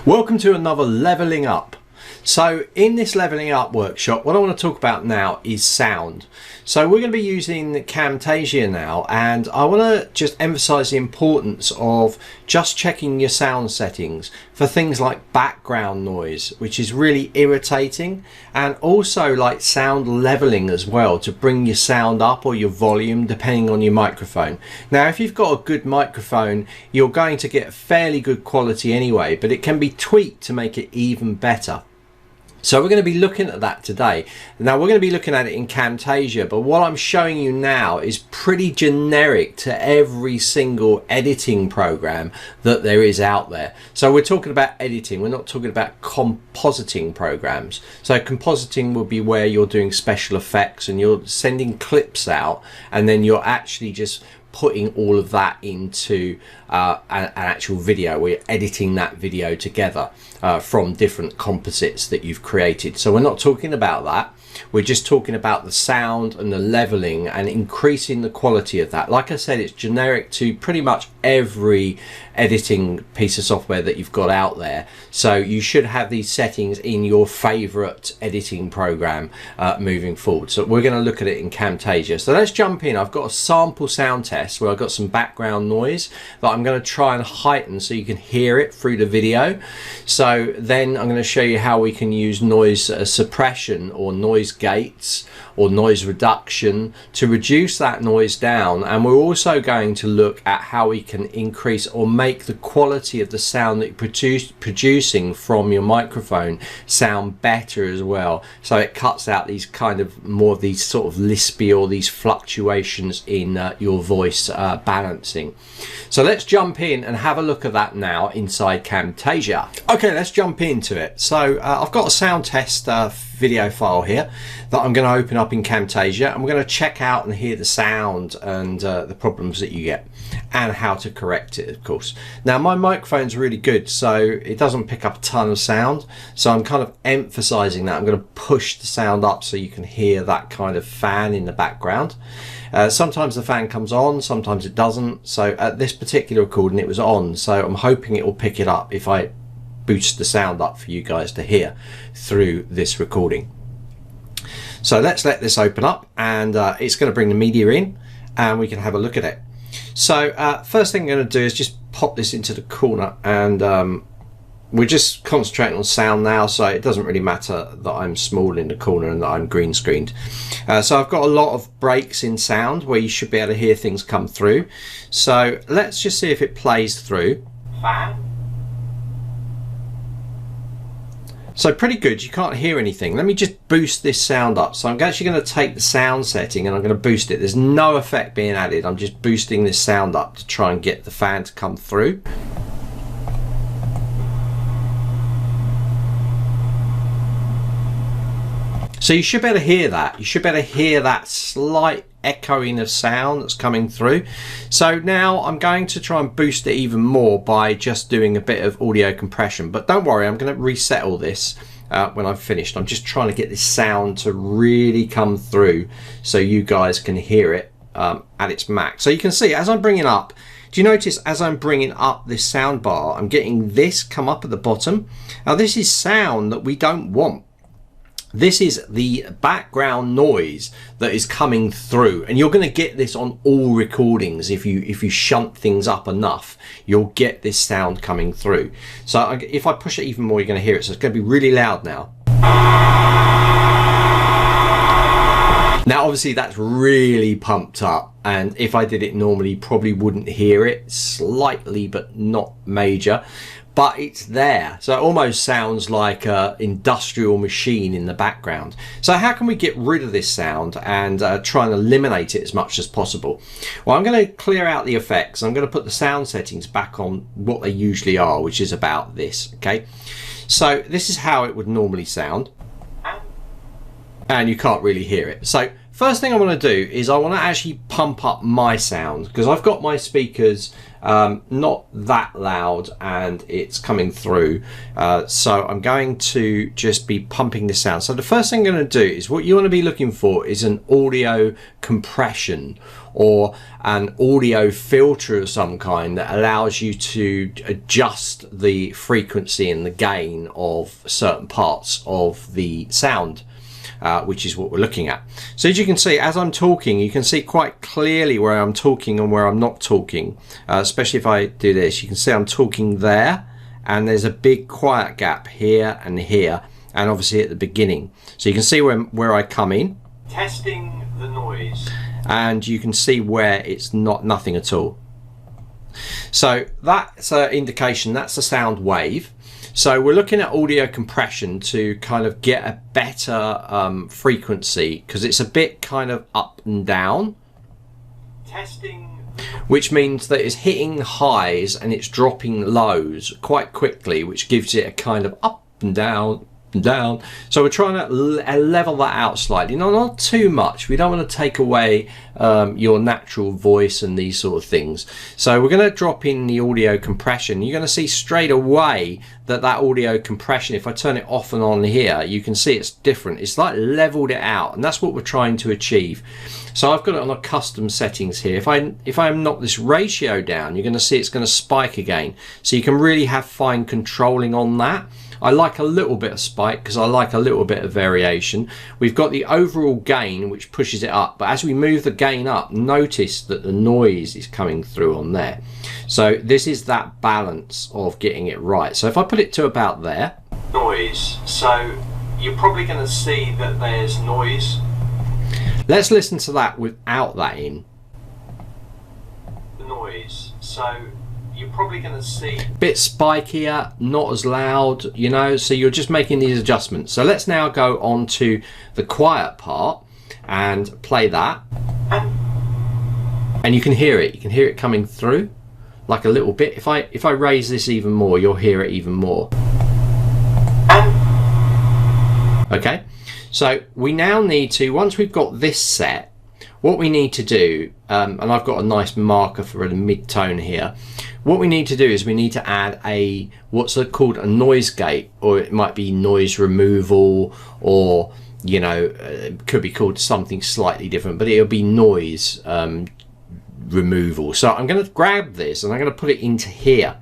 Welcome to another leveling up. So in this leveling up workshop, what I want to talk about now is sound. So we're going to be using Camtasia now, and I want to just emphasize the importance of just checking your sound settings for things like background noise, which is really irritating, and also like sound leveling as well, to bring your sound up or your volume depending on your microphone. Now if you've got a good microphone, you're going to get fairly good quality anyway, but it can be tweaked to make it even better. So we're going to be looking at that today. Now we're going to be looking at it in Camtasia, but what I'm showing you now is pretty generic to every single editing program that there is out there. So we're talking about editing, we're not talking about compositing programs. So compositing will be where you're doing special effects and you're sending clips out, and then you're actually just putting all of that into an actual video, where you're editing that video together from different composites that you've created. So we're not talking about that. We're just talking about the sound and the leveling and increasing the quality of that. Like I said, it's generic to pretty much every editing piece of software that you've got out there. So you should have these settings in your favorite editing program moving forward. So we're going to look at it in Camtasia. So let's jump in. I've got a sample sound test where I've got some background noise that I'm going to try and heighten so you can hear it through the video. So then I'm going to show you how we can use noise suppression or noise gates or noise reduction to reduce that noise down. And we're also going to look at how we can increase or make the quality of the sound that you're producing from your microphone sound better as well, so it cuts out these kind of more of these sort of lispy or these fluctuations in your voice balancing. So let's jump in and have a look at that now inside Camtasia. Okay, let's jump into it. So I've got a sound test video file here that I'm going to open up in Camtasia, and we're going to check out and hear the sound and the problems that you get and how to correct it, of course. Now my microphone's really good, so it doesn't pick up a ton of sound, so I'm kind of emphasizing that. I'm going to push the sound up so you can hear that kind of fan in the background. Sometimes the fan comes on, sometimes it doesn't. So at this particular recording it was on, so I'm hoping it will pick it up if I boost the sound up for you guys to hear through this recording. So let's let this open up, and it's going to bring the media in and we can have a look at it. So first thing I'm going to do is just pop this into the corner, and we're just concentrating on sound now, so it doesn't really matter that I'm small in the corner and that I'm green screened. So I've got a lot of breaks in sound where you should be able to hear things come through. So let's just see if it plays through. So pretty good, you can't hear anything. Let me just boost this sound up. So I'm actually going to take the sound setting and I'm going to boost it. There's no effect being added. I'm just boosting this sound up to try and get the fan to come through. So you should be able to hear that. You should be able to hear that slight echoing of sound that's coming through. So now I'm going to try and boost it even more by just doing a bit of audio compression. But don't worry, I'm going to reset all this when I've finished. I'm just trying to get this sound to really come through so you guys can hear it at its max. So you can see as I'm bringing up, do you notice as I'm bringing up this sound bar, I'm getting this come up at the bottom. Now this is sound that we don't want. This is the background noise that is coming through, and you're going to get this on all recordings. If you shunt things up enough, you'll get this sound coming through. So if I push it even more, you're going to hear it. So it's going to be really loud now. Now obviously that's really pumped up, and if I did it normally you probably wouldn't hear it, slightly but not major. But it's there, so it almost sounds like an industrial machine in the background. So how can we get rid of this sound and try and eliminate it as much as possible? Well, I'm going to clear out the effects. I'm going to put the sound settings back on what they usually are, which is about this. Okay, so this is how it would normally sound, and you can't really hear it. So first thing I want to do is I want to actually pump up my sound, because I've got my speakers not that loud and it's coming through, so I'm going to just be pumping this sound. So the first thing I'm going to do is, what you want to be looking for is an audio compression or an audio filter of some kind that allows you to adjust the frequency and the gain of certain parts of the sound, which is what we're looking at. So as you can see, as I'm talking, you can see quite clearly where I'm talking and where I'm not talking, especially if I do this. You can see I'm talking there, and there's a big quiet gap here and here, and obviously at the beginning. So you can see where I come in. Testing the noise. And you can see where it's nothing at all. So that's an indication, that's a sound wave. So we're looking at audio compression to kind of get a better frequency, because it's a bit kind of up and down. Testing. Which means that it's hitting highs and it's dropping lows quite quickly, which gives it a kind of up and down. So we're trying to level that out slightly, not too much. We don't want to take away your natural voice and these sort of things. So we're going to drop in the audio compression. You're going to see straight away that audio compression, if I turn it off and on here, you can see it's different. It's like leveled it out, and that's what we're trying to achieve. So I've got it on a custom settings here. If I knock this ratio down, you're going to see it's going to spike again. So you can really have fine controlling on that. I like a little bit of spike because I like a little bit of variation. We've got the overall gain, which pushes it up, but as we move the gain up, notice that the noise is coming through on there. So this is that balance of getting it right. So if I put it to about there. Noise. So you're probably going to see that there's noise. Let's listen to that without that in. The noise. So you're probably going to see a bit spikier, not as loud, you know, so you're just making these adjustments. So let's now go on to the quiet part and play that, and you can hear it coming through like a little bit. If I raise this even more, you'll hear it even more. Okay, so we now need to, once we've got this set, what we need to do, and I've got a nice marker for the mid-tone here. What we need to do is we need to add what's called a noise gate, or it might be noise removal, or you know, it could be called something slightly different, but it'll be noise removal. So I'm going to grab this and I'm going to put it into here.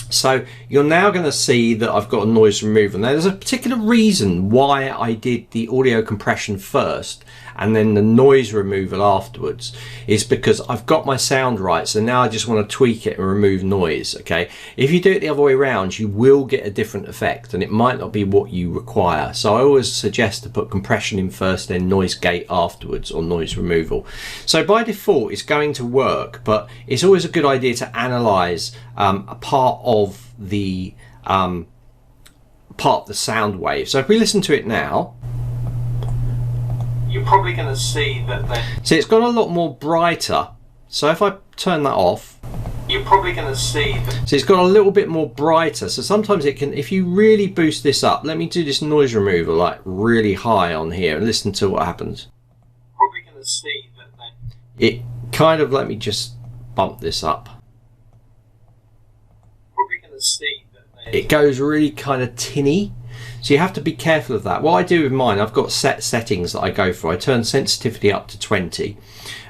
So you're now going to see that I've got a noise removal. Now there's a particular reason why I did the audio compression first and then the noise removal afterwards. Is because I've got my sound right, so now I just want to tweak it and remove noise. Okay, if you do it the other way around, you will get a different effect and it might not be what you require. So I always suggest to put compression in first, then noise gate afterwards, or noise removal. So by default it's going to work, but it's always a good idea to analyze a part of the sound wave. So if we listen to it now, you're probably going to see that see, it's got a lot more brighter. So if I turn that off, you're probably going to see that, so it's got a little bit more brighter. So sometimes it can, if you really boost this up, let me do this noise removal like really high on here and listen to what happens. Probably going to see that it kind of, let me just bump this up. Probably going to see that it goes really kind of tinny. So you have to be careful of that. What I do with mine, I've got set settings that I go for. I turn sensitivity up to 20.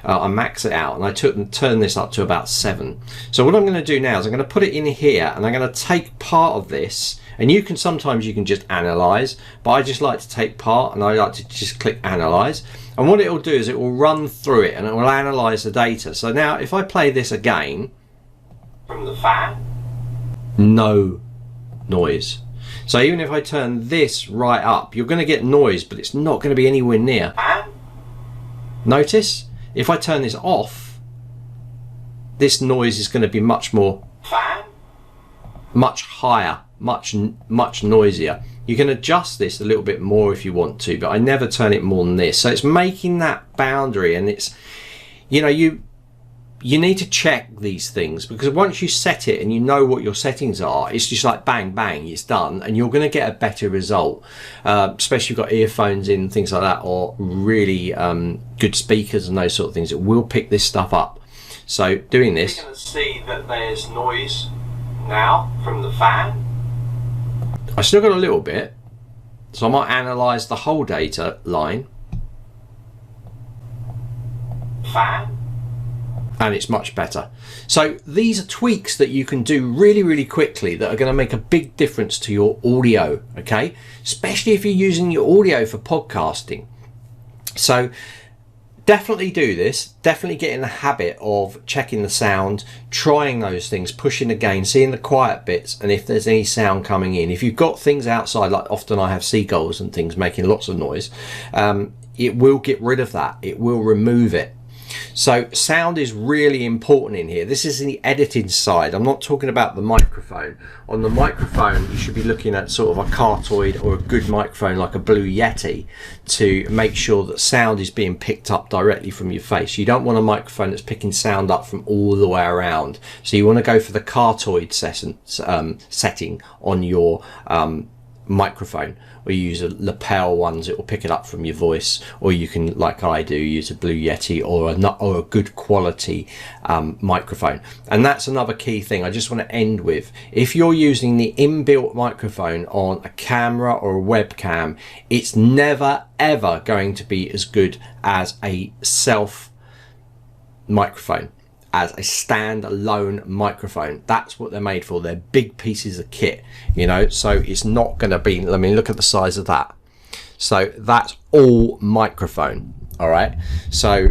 I max it out and I turn this up to about 7. So what I'm going to do now is I'm going to put it in here and I'm going to take part of this, and you can sometimes you can just analyze, but I just like to take part and I like to just click analyze. And what it will do is it will run through it and it will analyze the data. So now if I play this again from the fan, no noise. So even if I turn this right up, you're going to get noise, but it's not going to be anywhere near. Notice, if I turn this off, this noise is going to be much more, much higher, much noisier. You can adjust this a little bit more if you want to, but I never turn it more than this. So it's making that boundary, and it's, you know, you you need to check these things, because once you set it and you know what your settings are, it's just like bang bang, it's done, and you're going to get a better result, especially if you've got earphones in, things like that, or really good speakers and those sort of things. It will pick this stuff up. So doing this, you're going to see that there's noise now from the fan. I still got a little bit, so I might analyze the whole data line. Fan. And it's much better. So these are tweaks that you can do really quickly that are going to make a big difference to your audio, okay? Especially if you're using your audio for podcasting. So definitely do this. Definitely get in the habit of checking the sound, trying those things, pushing the gain, seeing the quiet bits, and if there's any sound coming in. If you've got things outside, like often I have seagulls and things making lots of noise, it will get rid of that. It will remove it. So sound is really important in here. This is the editing side. I'm not talking about the microphone. On the microphone, you should be looking at sort of a Cartoid or a good microphone like a Blue Yeti to make sure that sound is being picked up directly from your face. You don't want a microphone that's picking sound up from all the way around. So you want to go for the Cartoid setting on your microphone, or you use a lapel ones, it will pick it up from your voice, or you can, like I do, use a Blue Yeti or a good quality microphone. And that's another key thing I just want to end with. If you're using the inbuilt microphone on a camera or a webcam, it's never ever going to be as good as a self microphone, as a standalone microphone. That's what they're made for. They're big pieces of kit, you know, so it's not going to be, I mean, look at the size of that. So that's all microphone, all right? So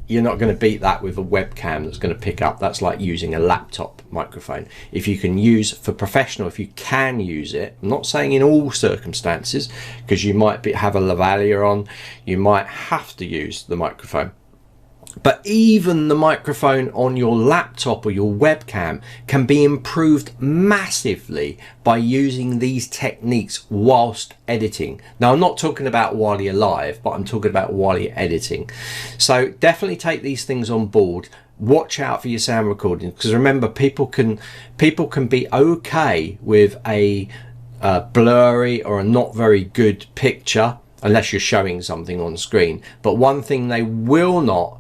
you're not going to beat that with a webcam that's going to pick up. That's like using a laptop microphone. If you can use, for professional, if you can use it, I'm not saying in all circumstances, because you might have a lavalier on, you might have to use the microphone. But even the microphone on your laptop or your webcam can be improved massively by using these techniques whilst editing. Now, I'm not talking about while you're live, but I'm talking about while you're editing. So definitely take these things on board. Watch out for your sound recording, because remember, people can be okay with a blurry or a not very good picture unless you're showing something on screen. But one thing they will not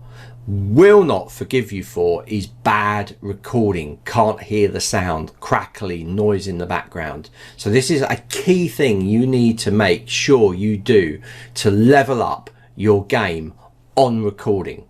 forgive you for is bad recording. Can't hear the sound, crackly noise in the background. So this is a key thing you need to make sure you do to level up your game on recording.